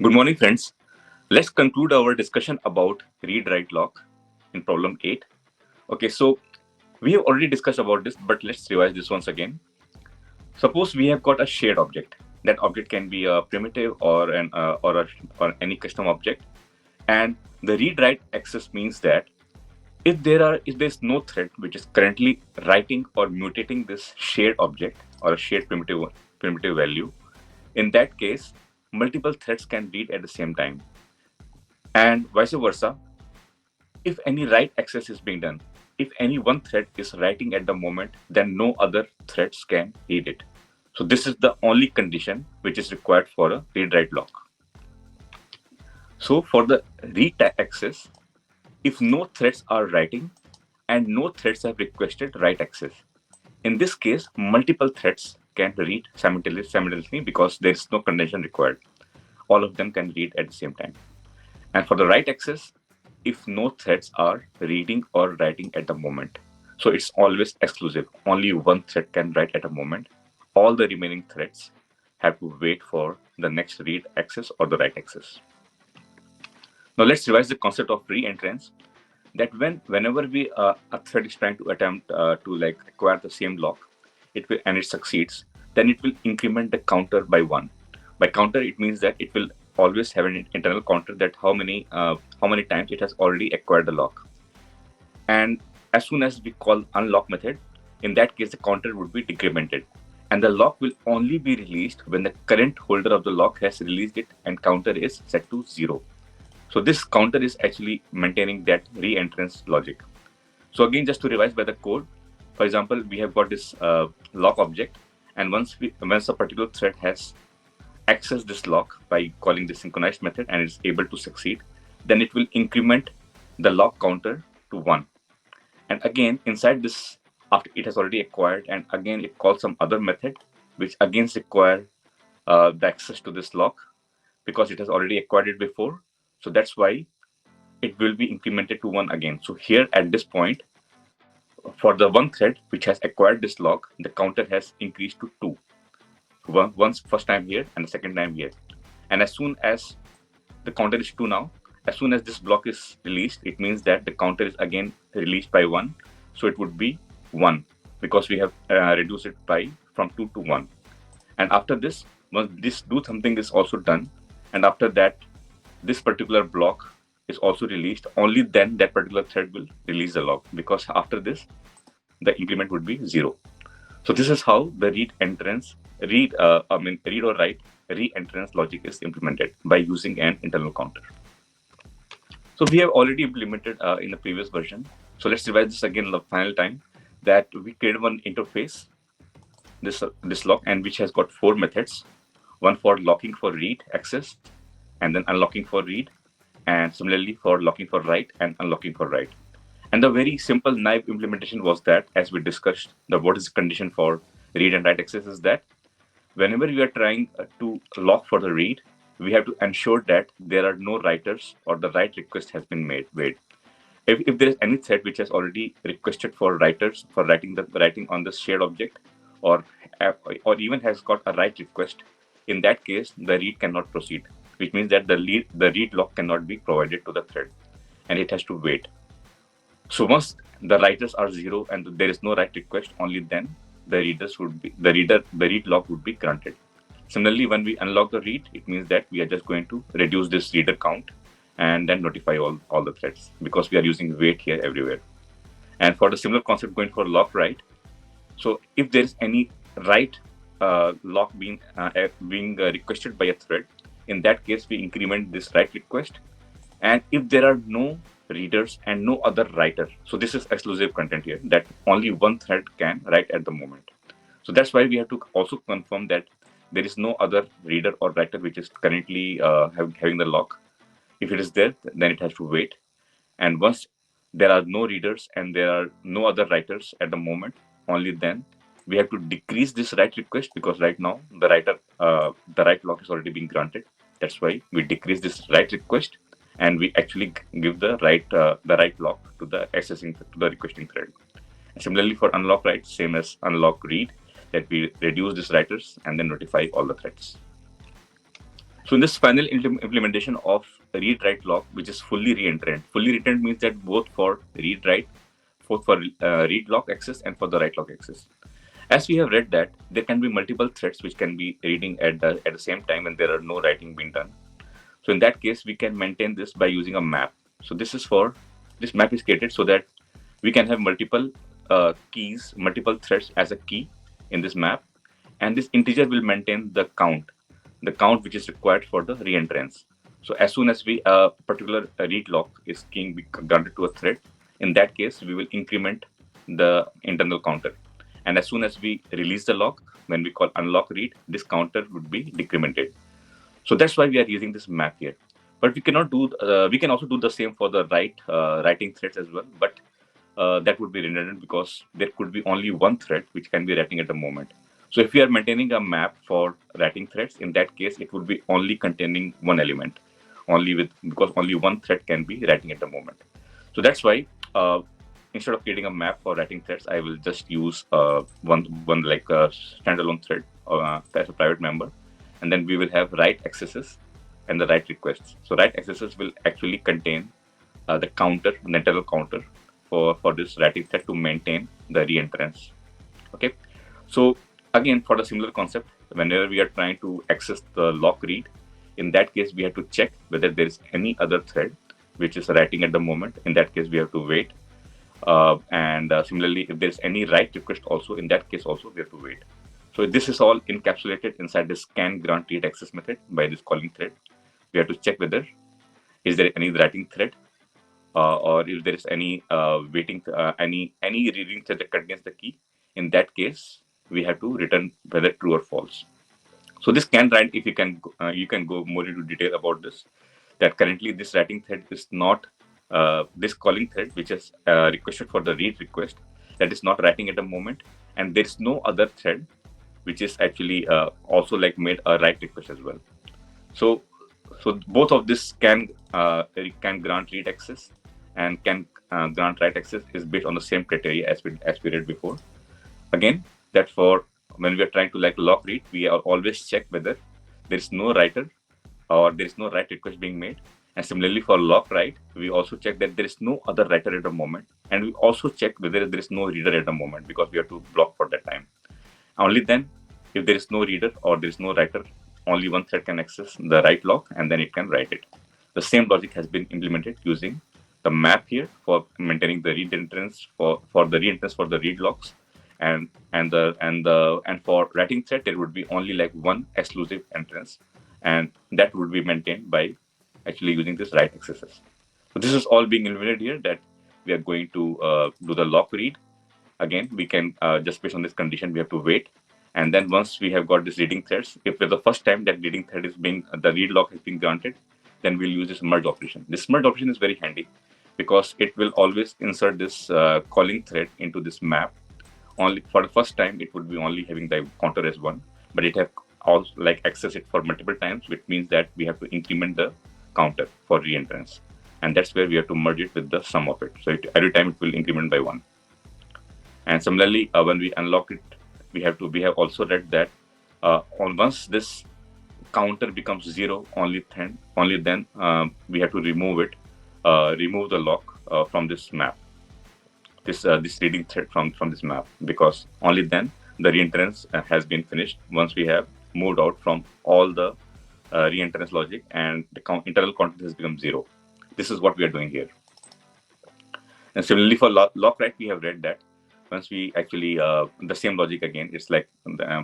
Good morning, friends. Let's conclude our discussion about read-write lock in problem 8. Okay, so we have already discussed about this, but let's revise this once again. Suppose we have got a shared object. That object can be a primitive or or any custom object, and the read-write access means that if there's no thread which is currently writing or mutating this shared object or a shared primitive value, in that case, multiple threads can read at the same time, and vice versa. If any write access is being done, if any one thread is writing at the moment, then no other threads can read it. So this is the only condition which is required for a read-write lock. So for the read access, if no threads are writing and no threads have requested write access, in this case, multiple threads can read simultaneously because there is no condition required. All of them can read at the same time. And for the write access, if no threads are reading or writing at the moment. So it's always exclusive. Only one thread can write at a moment. All the remaining threads have to wait for the next read access or the write access. Now let's revise the concept of reentrance. That whenever a thread is trying to attempt to like acquire the same lock, and it succeeds, then it will increment the counter by one. By counter, it means that it will always have an internal counter that how many times it has already acquired the lock. And as soon as we call unlock method, in that case the counter would be decremented, and the lock will only be released when the current holder of the lock has released it and counter is set to 0. So this counter is actually maintaining that re-entrance logic. So again, just to revise by the code, for example, we have got this lock object, and once a particular thread has access this lock by calling the synchronized method and is able to succeed, then it will increment the lock counter to 1. And again, inside this, after it has already acquired, and again it calls some other method which again require the access to this lock because it has already acquired it before. So that's why it will be incremented to 1 again. So here at this point, for the one thread which has acquired this lock, the counter has increased to 2. Once first time here and the second time here. And as soon as the counter is 2 now, as soon as this block is released, it means that the counter is again released by 1. So it would be 1 because we have reduced it by from 2 to 1. And after this, once this do something is also done, and after that, this particular block is also released, only then that particular thread will release the lock, because after this, the increment would be 0. So this is how the read or write re-entrance logic is implemented by using an internal counter. So we have already implemented in the previous version. So let's revise this again the final time, that we created one interface, this lock, and which has got 4 methods: one for locking for read access, and then unlocking for read, and similarly for locking for write and unlocking for write. And the very simple naive implementation was that, as we discussed, the what is the condition for read and write access is that whenever we are trying to lock for the read, we have to ensure that there are no writers or the write request has been made. If there is any thread which has already requested for writers for writing on this shared object, or or even has got a write request, in that case the read cannot proceed, which means that the read lock cannot be provided to the thread, and it has to wait. So once the writers are 0 and there is no write request, only then the read lock would be granted. Similarly, when we unlock the read, it means that we are just going to reduce this reader count and then notify all the threads, because we are using wait here everywhere. And for the similar concept going for lock write, so if there is any write lock being requested by a thread, in that case we increment this write request. And if there are no readers and no other writer, so this is exclusive content here, that only one thread can write at the moment. So that's why we have to also confirm that there is no other reader or writer which is currently having the lock. If it is there, then it has to wait. And once there are no readers and there are no other writers at the moment, only then we have to decrease this write request, because right now the write lock is already being granted. That's why we decrease this write request, and we actually give the write lock to the requesting thread. And similarly for unlock write, same as unlock read, that we reduce these writers and then notify all the threads. So in this final implementation of read-write lock, which is fully reentrant means that both for read-write, both for read lock access and for the write lock access. As we have read that there can be multiple threads which can be reading at the same time and there are no writing being done. So in that case, we can maintain this by using a map. So this map is created so that we can have multiple keys, multiple threads as a key in this map, and this integer will maintain the count which is required for the reentrance. So as soon as we a particular read lock is being granted to a thread, in that case we will increment the internal counter, and as soon as we release the lock, when we call unlock read, this counter would be decremented. So that's why we are using this map here. But we cannot do. We can also do the same for the writing threads as well. But that would be redundant because there could be only one thread which can be writing at the moment. So if we are maintaining a map for writing threads, in that case, it would be only containing one element, because only one thread can be writing at the moment. So that's why instead of creating a map for writing threads, I will just use one like a standalone thread as a private member, and then we will have write accesses and the write requests. So write accesses will actually contain the counter, the internal counter for this writing thread to maintain the reentrance. Okay, so again for the similar concept, whenever we are trying to access the lock read, in that case we have to check whether there is any other thread which is writing at the moment. In that case we have to wait, and similarly if there is any write request also, in that case also we have to wait. So this is all encapsulated inside this can grant read access method by this calling thread. We have to check whether is there any writing thread, or if there is any waiting, any reading thread that contains the key. In that case, we have to return whether true or false. So this can write, if you can go more into detail about this. That currently this writing thread is not this calling thread, which is requested for the read request, that is not writing at the moment, and there is no other thread which is actually also like made a write request as well. So both of this can grant read access and can grant write access is based on the same criteria as we read before. Again, that for when we are trying to like lock read, we are always check whether there is no writer or there is no write request being made. And similarly for lock write, we also check that there is no other writer at the moment, and we also check whether there is no reader at the moment because we have to block for that time. Only then, if there is no reader or there is no writer, only one thread can access the write lock and then it can write it. The same logic has been implemented using the map here for maintaining the read entrance for the reentrance for the read locks, and for writing thread there would be only like one exclusive entrance, and that would be maintained by actually using this write accesses. So this is all being implemented here, that we are going to do the lock read. Again, we can just based on this condition we have to wait, and then once we have got this reading threads, if for the first time that reading thread is being the read lock has been granted, then we'll use this merge operation. This merge operation is very handy because it will always insert this calling thread into this map. Only for the first time it would be only having the counter as one, but it have also like access it for multiple times, which means that we have to increment the counter for reentrance, and that's where we have to merge it with the sum of it. So every time it will increment by one. And similarly, when we unlock it, we have also read that once this counter becomes 0, only then we have to remove the lock from this map, this reading thread from this map, because only then the reentrance has been finished once we have moved out from all the reentrance logic and the internal content has become 0. This is what we are doing here. And similarly for lock write, we have read that once we actually the same logic again, it's like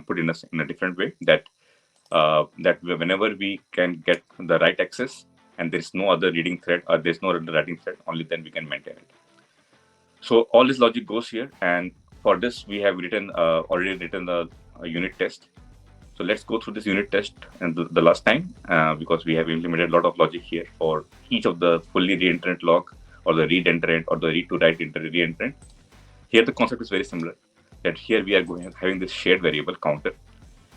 put in a different way, that whenever we can get the write access and there is no other reading thread or there's no other writing thread, only then we can maintain it. So all this logic goes here, and for this we have already written a unit test. So let's go through this unit test and the last time, because we have implemented a lot of logic here for each of the fully reentrant lock or the read entrant or the read to write reentrant. Here the concept is very similar, that here we are having this shared variable counter,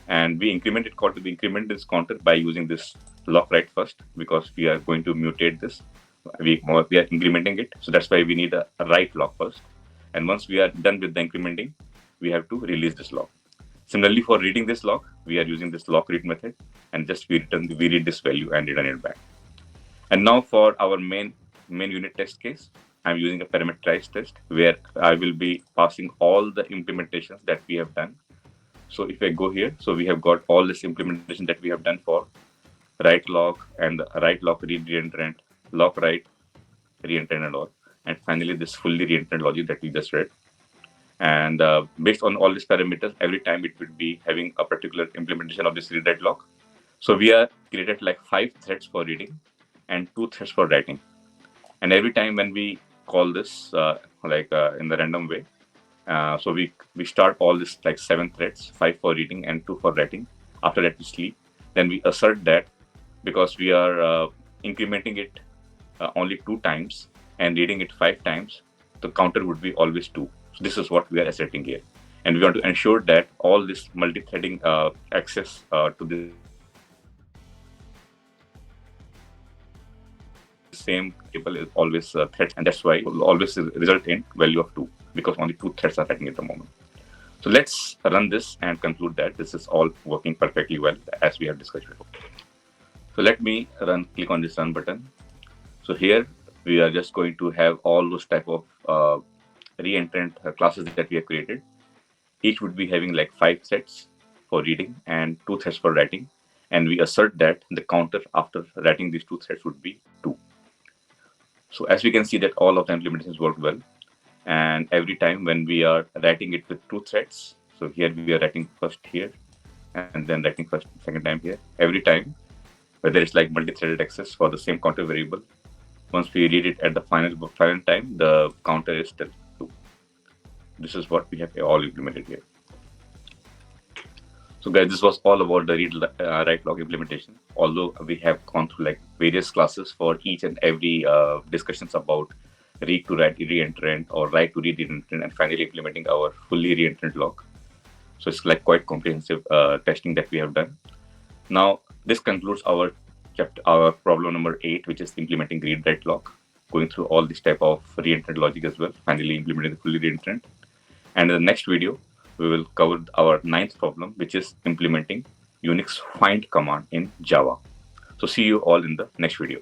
and we increment this counter by using this lock write first, because we are going to mutate this. We are incrementing it, so that's why we need a write lock first. And once we are done with the incrementing, we have to release this lock. Similarly, for reading this log, we are using this log read method, and just we read this value and return it back. And now for our main unit test case, I'm using a parameterized test where I will be passing all the implementations that we have done. So if I go here, so we have got all this implementation that we have done for write log and write log read reentrant, log write reentrant and all, and finally this fully reentrant logic that we just read. And based on all these parameters, every time it would be having a particular implementation of this read write log. So we are created like 5 threads for reading and 2 threads for writing. And every time when we call this in the random way, so we start all this like 7 threads, 5 for reading and 2 for writing. After that we sleep. Then we assert that because we are incrementing it only 2 times and reading it 5 times, the counter would be always 2. So this is what we are asserting here. And we want to ensure that all this multi-threading access to this same table is always threads, and that's why it will always result in value of 2 because only 2 threads are writing at the moment. So let's run this and conclude that this is all working perfectly well as we have discussed before. So let me click on this run button. So here we are just going to have all those type of reentrant classes that we have created. Each would be having like 5 threads for reading and 2 threads for writing. And we assert that the counter after writing these 2 threads would be 2. So as we can see that all of the implementations work well. And every time when we are writing it with 2 threads, so here we are writing first here and then writing second time here. Every time, whether it's like multi-threaded access for the same counter variable, once we read it at the final time, the counter is still 2. This is what we have all implemented here. So guys, this was all about the read write log implementation. Although we have gone through like various classes for each and every discussions about read to write reentrant or write to read reentrant, and finally implementing our fully reentrant log. So it's like quite comprehensive testing that we have done. Now this concludes our problem number 8, which is implementing read write log, going through all this type of reentrant logic as well, finally implementing the fully reentrant. And in the next video, we will cover our 9th problem, which is implementing Unix find command in Java. So see you all in the next video.